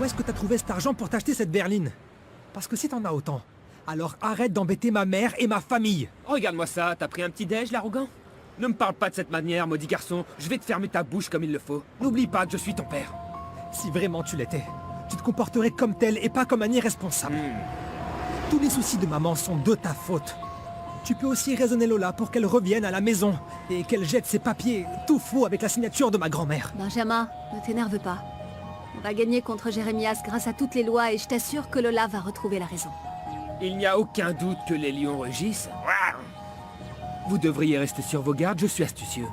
est-ce que t'as trouvé cet argent pour t'acheter cette berline? Parce que si t'en as autant, alors arrête d'embêter ma mère et ma famille. Regarde-moi ça, t'as pris un petit déj, l'arrogant? Ne me parle pas de cette manière, maudit garçon. Je vais te fermer ta bouche comme il le faut. N'oublie pas que je suis ton père. Si vraiment tu l'étais, tu te comporterais comme tel et pas comme un irresponsable. Tous les soucis de maman sont de ta faute. Tu peux aussi raisonner Lola pour qu'elle revienne à la maison et qu'elle jette ses papiers tout faux avec la signature de ma grand-mère. Benjamin, ne t'énerve pas. On va gagner contre Jérémias grâce à toutes les lois et je t'assure que Lola va retrouver la raison. Il n'y a aucun doute que les lions rugissent. Vous devriez rester sur vos gardes, je suis astucieux.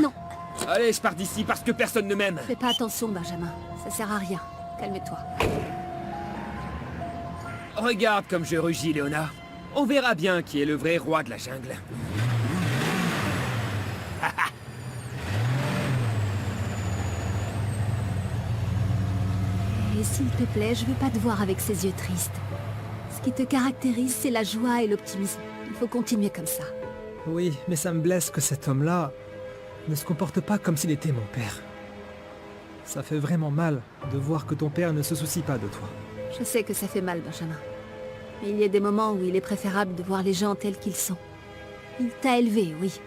Non, Allez, je pars d'ici parce que personne ne m'aime. fais pas attention, Benjamin. Ça sert à rien. Calme-toi. Regarde comme je rugis, Léona. On verra bien qui est le vrai roi de la jungle. Et s'il te plaît, je veux pas te voir avec ces yeux tristes. Ce qui te caractérise, c'est la joie et l'optimisme. Il faut continuer comme ça. Oui, mais ça me blesse que cet homme-là ne se comporte pas comme s'il était mon père. Ça fait vraiment mal de voir que ton père ne se soucie pas de toi. Je sais que ça fait mal, Benjamin. Mais il y a des moments où il est préférable de voir les gens tels qu'ils sont. Il t'a élevé, oui.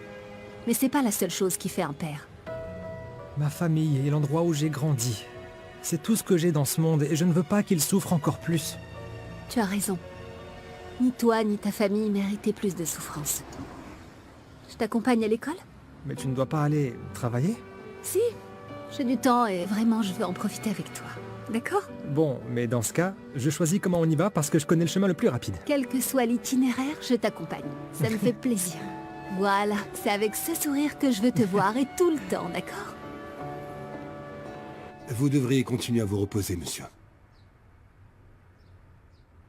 Mais c'est pas la seule chose qui fait un père. Ma famille et l'endroit où j'ai grandi. C'est tout ce que j'ai dans ce monde et je ne veux pas qu'il souffre encore plus. Tu as raison. Ni toi, ni ta famille méritaient plus de souffrance. Je t'accompagne à l'école? Mais tu ne dois pas aller travailler? Si. J'ai du temps et vraiment je veux en profiter avec toi. D'accord? Bon, mais dans ce cas, je choisis comment on y va parce que je connais le chemin le plus rapide. Quel que soit l'itinéraire, je t'accompagne. Ça me fait plaisir. Voilà, c'est avec ce sourire que je veux te voir et tout le temps, d'accord? Vous devriez continuer à vous reposer, monsieur.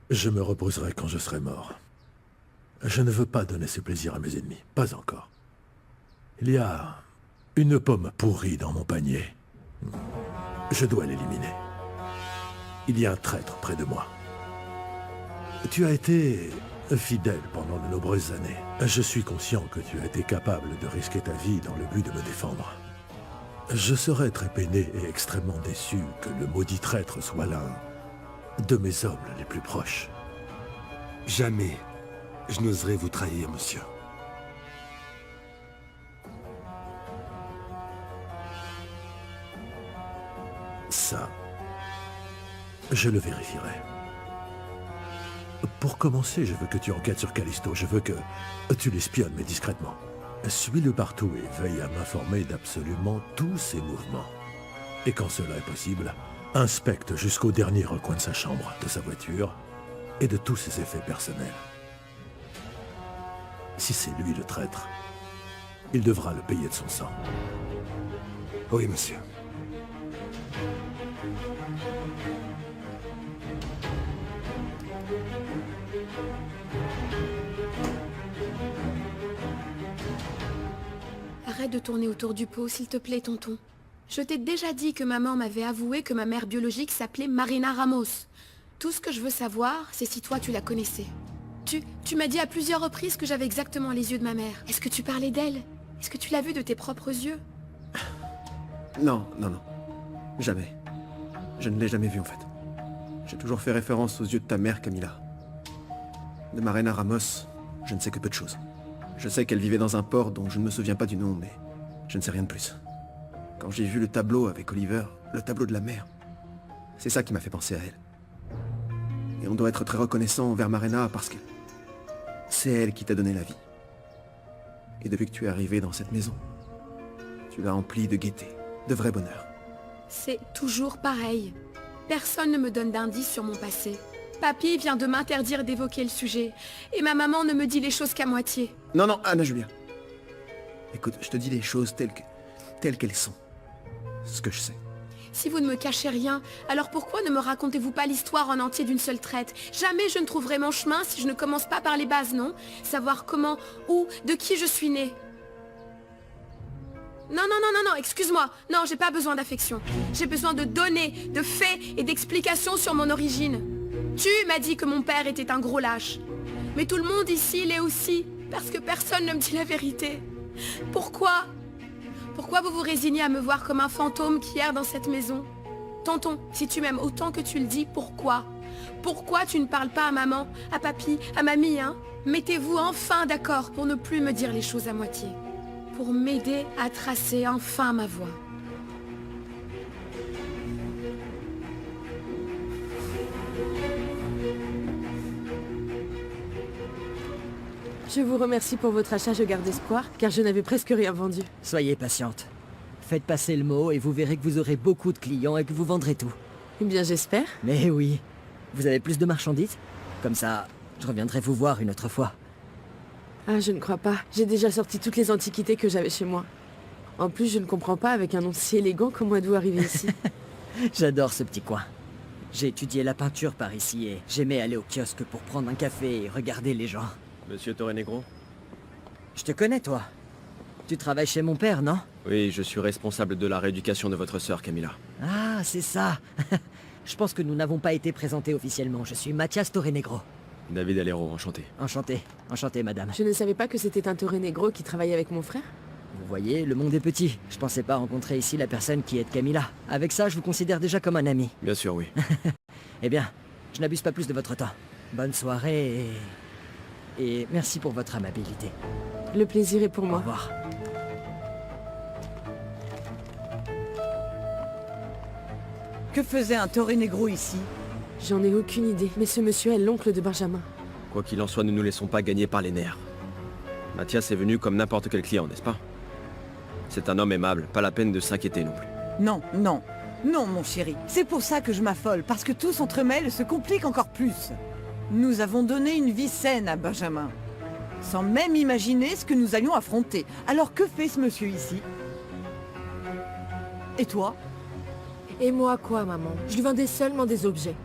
Je me reposerai quand je serai mort. Je ne veux pas donner ce plaisir à mes ennemis, pas encore. Il y a une pomme pourrie dans mon panier. Je dois l'éliminer. Il y a un traître près de moi. Tu as été fidèle pendant de nombreuses années. Je suis conscient que tu as été capable de risquer ta vie dans le but de me défendre. Je serais très peiné et extrêmement déçu que le maudit traître soit l'un de mes hommes les plus proches. Jamais je n'oserais vous trahir, monsieur. Ça, je le vérifierai. Pour commencer, je veux que tu enquêtes sur Callisto. Je veux que tu l'espionnes, mais discrètement. Suis-le partout et veille à m'informer d'absolument tous ses mouvements. Et quand cela est possible, inspecte jusqu'au dernier recoin de sa chambre, de sa voiture et de tous ses effets personnels. Si c'est lui le traître, il devra le payer de son sang. Oui, monsieur. Arrête de tourner autour du pot, s'il te plaît, tonton. Je t'ai déjà dit que maman m'avait avoué que ma mère biologique s'appelait Marina Ramos. Tout ce que je veux savoir, c'est si toi tu la connaissais. Tu m'as dit à plusieurs reprises que j'avais exactement les yeux de ma mère. Est-ce que tu parlais d'elle? Est-ce que tu l'as vue de tes propres yeux? Non. Jamais. Je ne l'ai jamais vue en fait. J'ai toujours fait référence aux yeux de ta mère, Camilla. De Marina Ramos, je ne sais que peu de choses. Je sais qu'elle vivait dans un port dont je ne me souviens pas du nom, mais je ne sais rien de plus. Quand j'ai vu le tableau avec Oliver, le tableau de la mer, c'est ça qui m'a fait penser à elle. Et on doit être très reconnaissant envers Marina parce que c'est elle qui t'a donné la vie. Et depuis que tu es arrivé dans cette maison, tu l'as emplie de gaieté, de vrai bonheur. C'est toujours pareil. Personne ne me donne d'indices sur mon passé. Papy vient de m'interdire d'évoquer le sujet. Et ma maman ne me dit les choses qu'à moitié. Non, Anna Julia. Écoute, je te dis les choses telles qu'elles sont. Ce que je sais. Si vous ne me cachez rien, alors pourquoi ne me racontez-vous pas l'histoire en entier d'une seule traite? Jamais je ne trouverai mon chemin si je ne commence pas par les bases, non? Savoir comment, où, de qui je suis née. Non, excuse-moi. Non, j'ai pas besoin d'affection. J'ai besoin de données, de faits et d'explications sur mon origine. Tu m'as dit que mon père était un gros lâche. Mais tout le monde ici l'est aussi, parce que personne ne me dit la vérité. Pourquoi? Pourquoi vous vous résignez à me voir comme un fantôme qui erre dans cette maison? Tonton, si tu m'aimes autant que tu le dis, pourquoi? Pourquoi tu ne parles pas à maman, à papy, à mamie, hein? Mettez-vous enfin d'accord pour ne plus me dire les choses à moitié. Pour m'aider à tracer enfin ma voie. Je vous remercie pour votre achat, je garde espoir, car je n'avais presque rien vendu. Soyez patiente. Faites passer le mot et vous verrez que vous aurez beaucoup de clients et que vous vendrez tout. Eh bien, j'espère. Mais oui. Vous avez plus de marchandises? Comme ça, je reviendrai vous voir une autre fois. Ah, je ne crois pas. J'ai déjà sorti toutes les antiquités que j'avais chez moi. En plus, je ne comprends pas, avec un nom si élégant, comment êtes-vous arrivé ici? J'adore ce petit coin. J'ai étudié la peinture par ici et j'aimais aller au kiosque pour prendre un café et regarder les gens. Monsieur Torrenegro? Je te connais, toi. Tu travailles chez mon père, non? Oui, je suis responsable de la rééducation de votre sœur, Camilla. Ah, c'est ça. Je pense que nous n'avons pas été présentés officiellement. Je suis Mathias Torrenegro. David Alero, enchanté. Enchanté. Enchanté, madame. Je ne savais pas que c'était un Torrenegro qui travaillait avec mon frère. Vous voyez, le monde est petit. Je pensais pas rencontrer ici la personne qui aide Camilla. Avec ça, je vous considère déjà comme un ami. Bien sûr, oui. Eh bien, je n'abuse pas plus de votre temps. Bonne soirée et merci pour votre amabilité. Le plaisir est pour Au moi. revoir. Que faisait un Torrenegro ici? J'en ai aucune idée, mais ce monsieur est l'oncle de Benjamin. Quoi qu'il en soit, ne nous laissons pas gagner par les nerfs. Mathias est venu comme n'importe quel client, n'est-ce pas? C'est un homme aimable, pas la peine de s'inquiéter non plus. Non, non, non, mon chéri. C'est pour ça que je m'affole, parce que tout s'entremêle et se complique encore plus. Nous avons donné une vie saine à Benjamin, sans même imaginer ce que nous allions affronter. Alors que fait ce monsieur ici? Et toi? Et moi quoi, maman? Je lui vendais seulement des objets.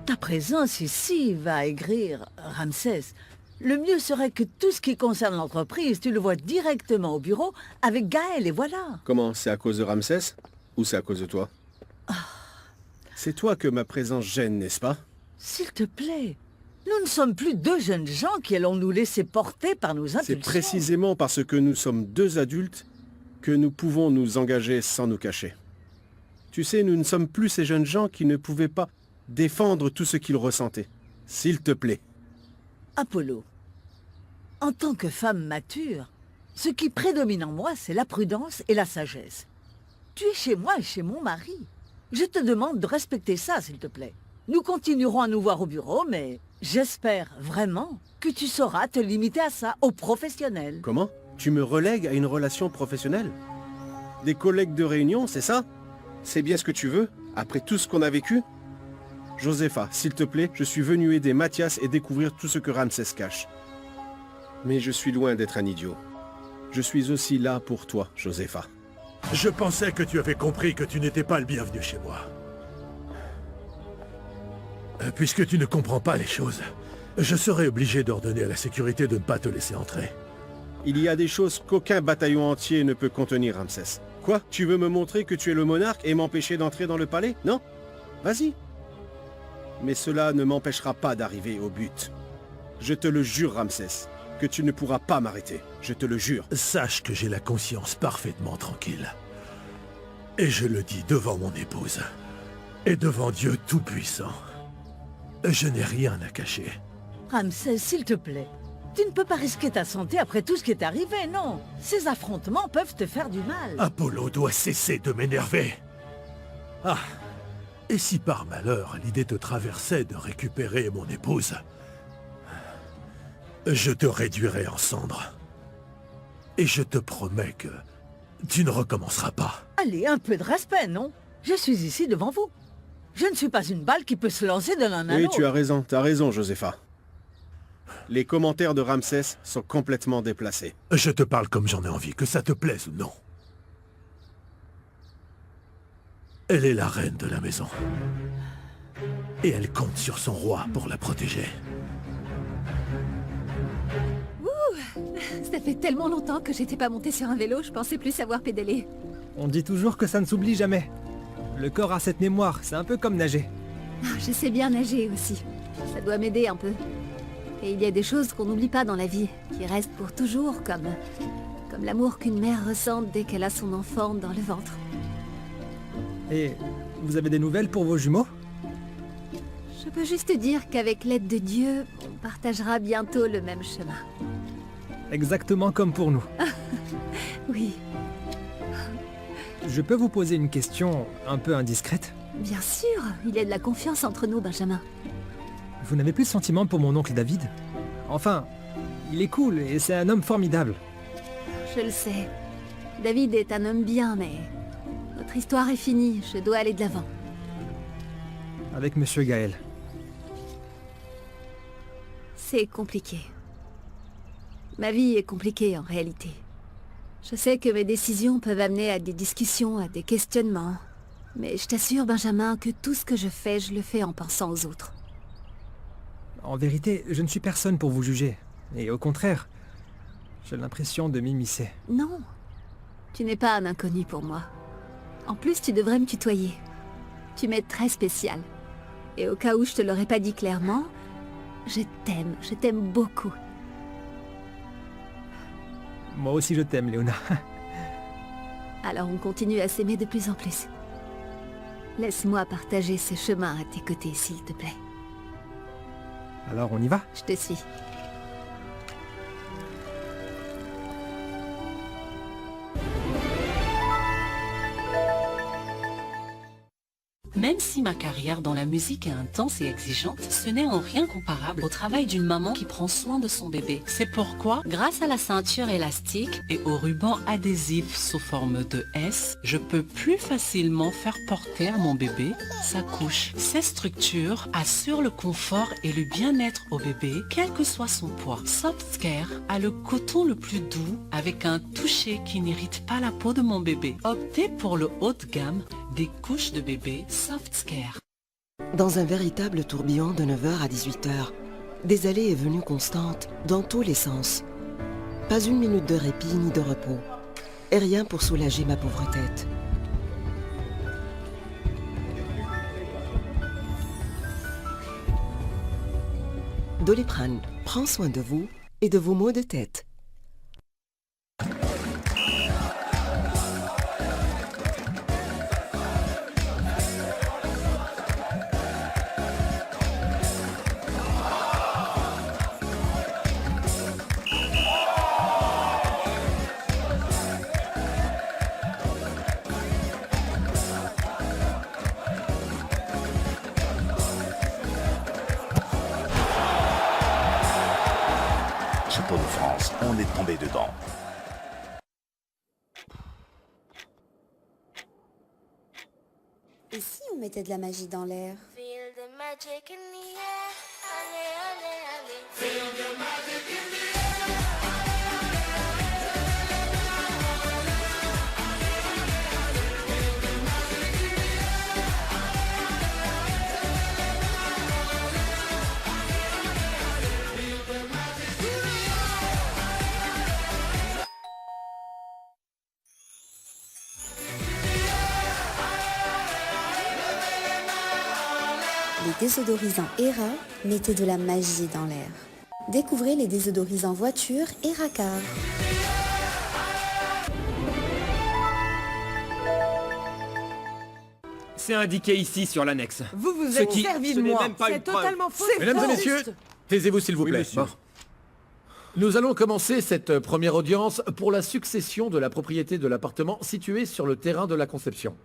Ta présence ici va aigrir Ramsès. Le mieux serait que tout ce qui concerne l'entreprise, tu le vois directement au bureau avec Gaël et voilà. Comment? C'est à cause de Ramsès? Ou c'est à cause de toi? C'est toi que ma présence gêne, n'est-ce pas? S'il te plaît, nous ne sommes plus deux jeunes gens qui allons nous laisser porter par nos impulsions. C'est précisément parce que nous sommes deux adultes que nous pouvons nous engager sans nous cacher. Tu sais, nous ne sommes plus ces jeunes gens qui ne pouvaient pas défendre tout ce qu'ils ressentaient. S'il te plaît. Apollo, en tant que femme mature, ce qui prédomine en moi, c'est la prudence et la sagesse. Tu es chez moi et chez mon mari. Je te demande de respecter ça, s'il te plaît. Nous continuerons à nous voir au bureau, mais j'espère vraiment que tu sauras te limiter à ça, aux professionnels. Comment? Tu me relègues à une relation professionnelle? Des collègues de réunion, c'est ça? C'est bien ce que tu veux, après tout ce qu'on a vécu? Josepha, s'il te plaît, je suis venu aider Mathias et découvrir tout ce que Ramsès cache. Mais je suis loin d'être un idiot. Je suis aussi là pour toi, Josepha. Je pensais que tu avais compris que tu n'étais pas le bienvenu chez moi. Puisque tu ne comprends pas les choses, je serai obligé d'ordonner à la sécurité de ne pas te laisser entrer. Il y a des choses qu'aucun bataillon entier ne peut contenir, Ramsès. Quoi? Tu veux me montrer que tu es le monarque et m'empêcher d'entrer dans le palais? Non? Vas-y. Mais cela ne m'empêchera pas d'arriver au but. Je te le jure, Ramsès, que tu ne pourras pas m'arrêter. Je te le jure. Sache que j'ai la conscience parfaitement tranquille. Et je le dis devant mon épouse. Et devant Dieu Tout-Puissant. Je n'ai rien à cacher. Ramsès, s'il te plaît, tu ne peux pas risquer ta santé après tout ce qui est arrivé, non? Ces affrontements peuvent te faire du mal. Apollo doit cesser de m'énerver. Ah, et si par malheur l'idée te traversait de récupérer mon épouse, je te réduirai en cendres. Et je te promets que tu ne recommenceras pas. Allez, un peu de respect, non? Je suis ici devant vous. Je ne suis pas une balle qui peut se lancer de l'un à Oui, l'autre. tu as raison, Josepha. Les commentaires de Ramsès sont complètement déplacés. Je te parle comme j'en ai envie, que ça te plaise ou non. Elle est la reine de la maison. Et elle compte sur son roi pour la protéger. Ça fait tellement longtemps que j'étais pas montée sur un vélo, je pensais plus savoir pédaler. On dit toujours que ça ne s'oublie jamais. Le corps a cette mémoire, c'est un peu comme nager. Ah, je sais bien nager aussi. Ça doit m'aider un peu. Et il y a des choses qu'on n'oublie pas dans la vie, qui restent pour toujours, comme l'amour qu'une mère ressent dès qu'elle a son enfant dans le ventre. Et vous avez des nouvelles pour vos jumeaux? Je peux juste te dire qu'avec l'aide de Dieu, on partagera bientôt le même chemin. Exactement comme pour nous. Oui, Je peux vous poser une question un peu indiscrète? bien sûr, il y a de la confiance entre nous, Benjamin. Vous n'avez plus de sentiments pour mon oncle David? Enfin, il est cool et c'est un homme formidable. Je le sais. David est un homme bien, mais notre histoire est finie, je dois aller de l'avant. Avec Monsieur Gaël. C'est compliqué. Ma vie est compliquée en réalité. Je sais que mes décisions peuvent amener à des discussions, à des questionnements. Mais je t'assure, Benjamin, que tout ce que je fais, je le fais en pensant aux autres. En vérité, je ne suis personne pour vous juger. Et au contraire, j'ai l'impression de m'immiscer. Non, tu n'es pas un inconnu pour moi. En plus, tu devrais me tutoyer. Tu m'es très spécial. Et au cas où je te l'aurais pas dit clairement, je t'aime beaucoup. Moi aussi je t'aime, Léona. Alors on continue à s'aimer de plus en plus. Laisse-moi partager ce chemin à tes côtés, s'il te plaît. Alors on y va? Je te suis. Même si ma carrière dans la musique est intense et exigeante, ce n'est en rien comparable au travail d'une maman qui prend soin de son bébé. C'est pourquoi, grâce à la ceinture élastique et au ruban adhésif sous forme de S, je peux plus facilement faire porter à mon bébé sa couche. Ces structures assurent le confort et le bien-être au bébé, quel que soit son poids. Softcare a le coton le plus doux avec un toucher qui n'irrite pas la peau de mon bébé. Optez pour le haut de gamme des couches de bébé Softcare. Dans un véritable tourbillon de 9h à 18h, des allées et venues constantes dans tous les sens. Pas une minute de répit ni de repos. Et rien pour soulager ma pauvre tête. Doliprane prend soin de vous et de vos maux de tête. Château de France, on est tombé dedans. Et si on mettait de la magie dans l'air? Les désodorisants ERA mettaient de la magie dans l'air. Découvrez les désodorisants voiture ERA Car. C'est indiqué ici sur l'annexe. Vous vous Ce êtes qui- servi ce de n'est moi. même pas C'est une preuve. totalement faux. Mesdames et messieurs, taisez-vous s'il vous Oui, plaît. monsieur. Bon. Nous allons commencer cette première audience pour la succession de la propriété de l'appartement situé sur le terrain de la Conception.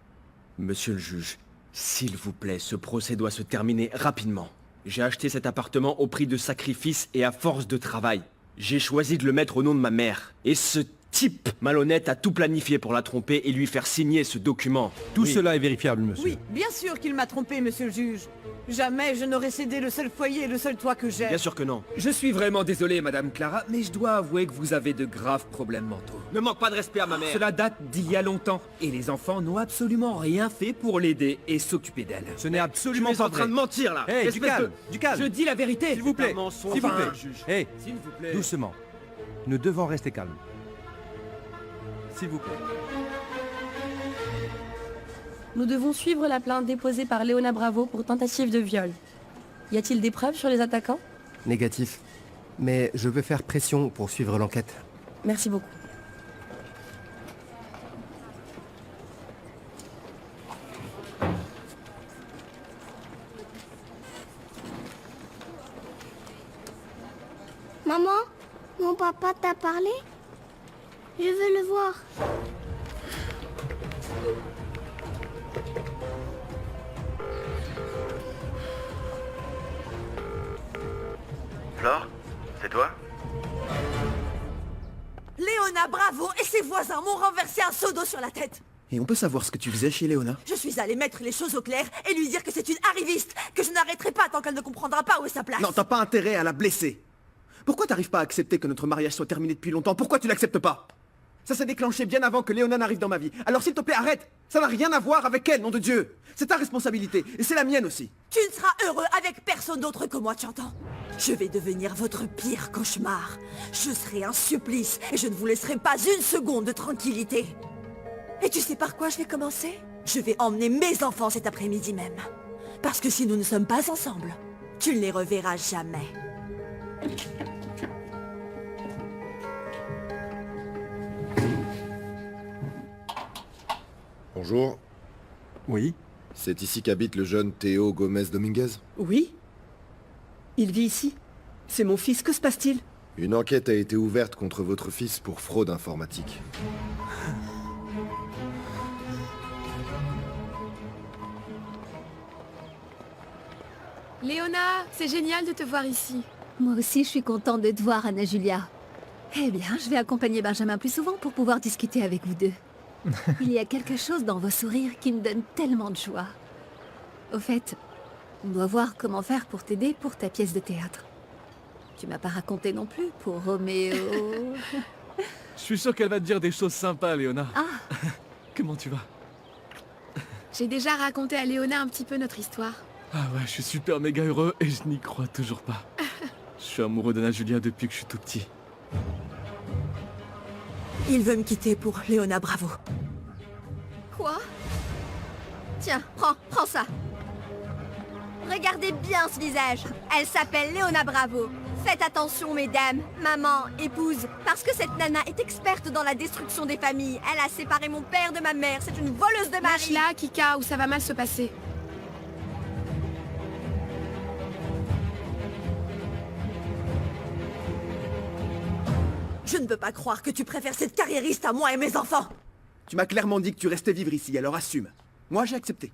Monsieur le juge, s'il vous plaît, ce procès doit se terminer rapidement. J'ai acheté cet appartement au prix de sacrifice et à force de travail. J'ai choisi de le mettre au nom de ma mère. Et ce type malhonnête a tout planifié pour la tromper et lui faire signer ce document. Tout Oui. cela est vérifiable, monsieur. Oui, bien sûr qu'il m'a trompé, monsieur le juge. Jamais je n'aurais cédé le seul foyer et le seul toit que j'ai. Bien sûr que non. Je suis vraiment désolé, Madame Clara, mais je dois avouer que vous avez de graves problèmes mentaux. Ne manque pas de respect à ma mère. Cela date d'il y a longtemps, et les enfants n'ont absolument rien fait pour l'aider et s'occuper d'elle. Ce n'est absolument Tu es pas en train vrai. de mentir là. Hey, du Espèce calme, de- du calme. Je dis la vérité. S'il vous plaît, C'est un mensonge, s'il vous plaît. juge. Hey, S'il vous plaît. doucement. Nous devons rester calmes. S'il vous plaît. Nous devons suivre la plainte déposée par Léona Bravo pour tentative de viol. Y a-t-il des preuves sur les attaquants? Négatif. Mais je vais faire pression pour suivre l'enquête. Merci beaucoup. Maman, mon papa t'a parlé? Je veux le voir. Flore, c'est toi? Léona Bravo et ses voisins m'ont renversé un seau d'eau sur la tête. Et on peut savoir ce que tu faisais chez Léona? Je suis allée mettre les choses au clair et lui dire que c'est une arriviste, que je n'arrêterai pas tant qu'elle ne comprendra pas où est sa place. Non, t'as pas intérêt à la blesser. Pourquoi t'arrives pas à accepter que notre mariage soit terminé depuis longtemps? Pourquoi tu l'acceptes pas? Ça s'est déclenché bien avant que Léona n'arrive dans ma vie. Alors s'il te plaît, arrête. Ça n'a rien à voir avec elle, nom de Dieu. C'est ta responsabilité, et c'est la mienne aussi. Tu ne seras heureux avec personne d'autre que moi, tu entends? Je vais devenir votre pire cauchemar. Je serai un supplice, et je ne vous laisserai pas une seconde de tranquillité. Et tu sais par quoi je vais commencer? Je vais emmener mes enfants cet après-midi même. Parce que si nous ne sommes pas ensemble, tu ne les reverras jamais. Bonjour. Oui. C'est ici qu'habite le jeune Théo Gomez Dominguez? Oui. Il vit ici. C'est mon fils, que se passe-t-il? Une enquête a été ouverte contre votre fils pour fraude informatique. Léona, c'est génial de te voir ici. Moi aussi, je suis contente de te voir, Anna Julia. Eh bien, je vais accompagner Benjamin plus souvent pour pouvoir discuter avec vous deux. Il y a quelque chose dans vos sourires qui me donne tellement de joie. Au fait, on doit voir comment faire pour t'aider pour ta pièce de théâtre. Tu m'as pas raconté non plus pour Roméo. Je suis sûr qu'elle va te dire des choses sympas, Léona. Ah. Comment tu vas? J'ai déjà raconté à Léona un petit peu notre histoire. Ah ouais, je suis super méga heureux et je n'y crois toujours pas. Je suis amoureux d'Anna Julia depuis que je suis tout petit. Il veut me quitter pour Léona Bravo. Quoi? Tiens, prends ça. Regardez bien ce visage. Elle s'appelle Léona Bravo. Faites attention, mesdames, maman, épouse, parce que cette nana est experte dans la destruction des familles. Elle a séparé mon père de ma mère. C'est une voleuse de mari. Lâche-la, Kika, ou ça va mal se passer. Je ne peux pas croire que tu préfères cette carriériste à moi et mes enfants. Tu m'as clairement dit que tu restais vivre ici, alors assume. Moi, j'ai accepté.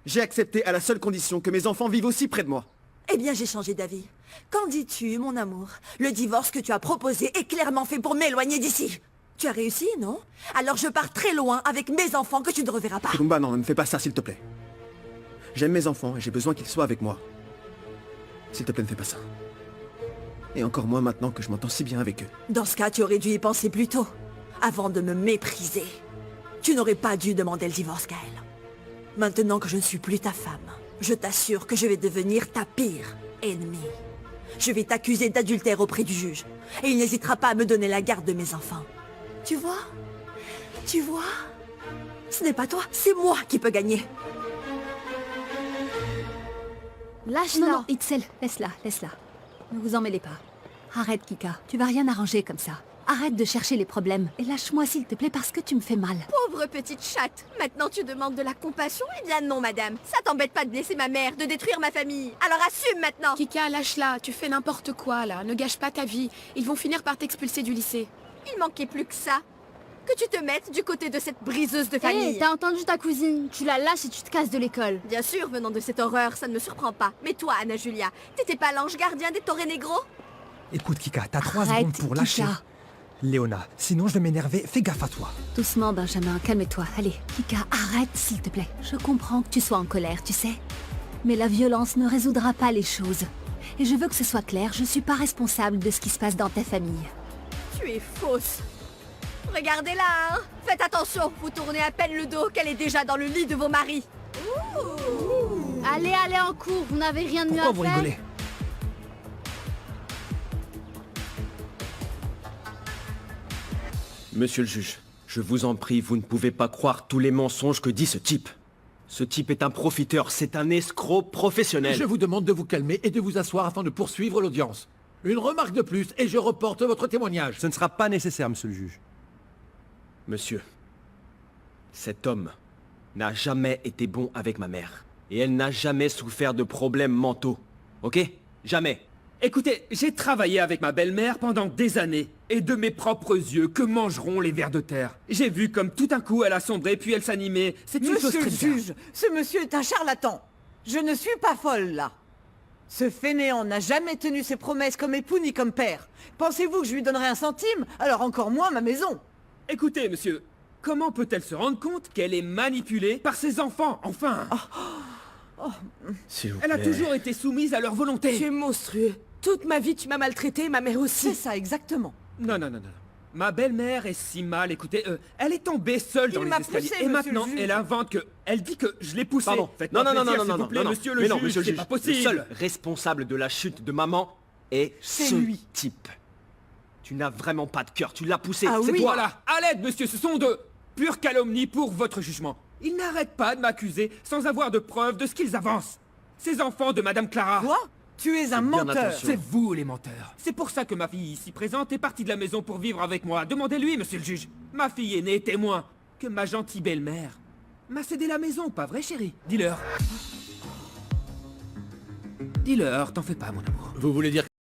J'ai accepté à la seule condition que mes enfants vivent aussi près de moi. Eh bien, j'ai changé d'avis. Qu'en dis-tu, mon amour? Le divorce que tu as proposé est clairement fait pour m'éloigner d'ici. Tu as réussi, non? Alors je pars très loin avec mes enfants que tu ne reverras pas. Kurumba, non, ne me fais pas ça, s'il te plaît. J'aime mes enfants et j'ai besoin qu'ils soient avec moi. S'il te plaît, ne fais pas ça. Et encore moins maintenant que je m'entends si bien avec eux. Dans ce cas, tu aurais dû y penser plus tôt, avant de me mépriser. Tu n'aurais pas dû demander le divorce, Gaël. Maintenant que je ne suis plus ta femme, je t'assure que je vais devenir ta pire ennemie. Je vais t'accuser d'adultère auprès du juge, et il n'hésitera pas à me donner la garde de mes enfants. Tu vois? Tu vois? Ce n'est pas toi, c'est moi qui peux gagner. Lâche-la. Non, Itzel, laisse-la. Ne vous en mêlez pas. Arrête, Kika. Tu vas rien arranger comme ça. Arrête de chercher les problèmes. Et lâche-moi, s'il te plaît, parce que tu me fais mal. Pauvre petite chatte. Maintenant tu demandes de la compassion? Eh bien non, madame. Ça t'embête pas de blesser ma mère, de détruire ma famille. Alors assume maintenant. Kika, lâche-la. Tu fais n'importe quoi, là. Ne gâche pas ta vie. Ils vont finir par t'expulser du lycée. Il manquait plus que ça. Que tu te mettes du côté de cette briseuse de famille. Hé, t'as entendu ta cousine? Tu la lâches et tu te casses de l'école. Bien sûr, venant de cette horreur, ça ne me surprend pas. Mais toi, Anna Julia, t'étais pas l'ange gardien des Torre Negro? Écoute, Kika, t'as 3 Arrête, secondes pour lâcher. Kika. Léona, sinon je vais m'énerver. Fais gaffe à toi. Doucement, Benjamin, calme-toi. Allez, Kika, arrête, s'il te plaît. Je comprends que tu sois en colère, tu sais. Mais la violence ne résoudra pas les choses. Et je veux que ce soit clair, je suis pas responsable de ce qui se passe dans ta famille. Tu es fausse. Regardez-la, hein. Faites attention, vous tournez à peine le dos qu'elle est déjà dans le lit de vos maris. Allez en cours, vous n'avez rien de mieux à Pourquoi vous faire? rigolez? Monsieur le juge, je vous en prie, vous ne pouvez pas croire tous les mensonges que dit ce type. Ce type est un profiteur, c'est un escroc professionnel. Je vous demande de vous calmer et de vous asseoir afin de poursuivre l'audience. Une remarque de plus et je reporte votre témoignage. Ce ne sera pas nécessaire, monsieur le juge. Monsieur, cet homme n'a jamais été bon avec ma mère. Et elle n'a jamais souffert de problèmes mentaux. Ok? Jamais. Écoutez, j'ai travaillé avec ma belle-mère pendant des années. Et de mes propres yeux, que mangeront les vers de terre? J'ai vu comme tout d'un coup elle a sombré, puis elle s'animait. C'est une chose Monsieur très le bizarre. juge, ce monsieur est un charlatan. Je ne suis pas folle, là. Ce fainéant n'a jamais tenu ses promesses comme époux ni comme père. Pensez-vous que je lui donnerai un centime? Alors encore moins ma maison. Écoutez, monsieur, comment peut-elle se rendre compte qu'elle est manipulée par ses enfants, enfin? S'il vous Elle a plaît. toujours été soumise à leur volonté. Tu es monstrueux. Toute ma vie, tu m'as maltraité, ma mère aussi. C'est ça, exactement. Non, non, non, non. Ma belle-mère est si mal, écoutez, elle est tombée seule dans Il les m'a escaliers. poussé, Et monsieur maintenant, le juge. elle invente que... Elle dit que je l'ai poussée. Pardon. Faites-moi Non, non, non, plaisir, non, s'il non, vous non, plaît, non, monsieur mais le non, juge, monsieur le c'est juge. pas possible. Le seul responsable de la chute de maman est C'est ce lui. type. Tu n'as vraiment pas de cœur, tu l'as poussé. Ah c'est oui. toi. Voilà, à l'aide, monsieur, ce sont de pures calomnies pour votre jugement. Ils n'arrêtent pas de m'accuser sans avoir de preuves de ce qu'ils avancent. Ces enfants de Madame Clara... Quoi? Tu es un Faites bien menteur. attention. C'est vous les menteurs. C'est pour ça que ma fille ici présente est partie de la maison pour vivre avec moi. Demandez-lui, monsieur le juge. Ma fille aînée est témoin que ma gentille belle-mère m'a cédé la maison, pas vrai, chérie? Dis-leur. Dis-leur, t'en fais pas, mon amour. Vous voulez dire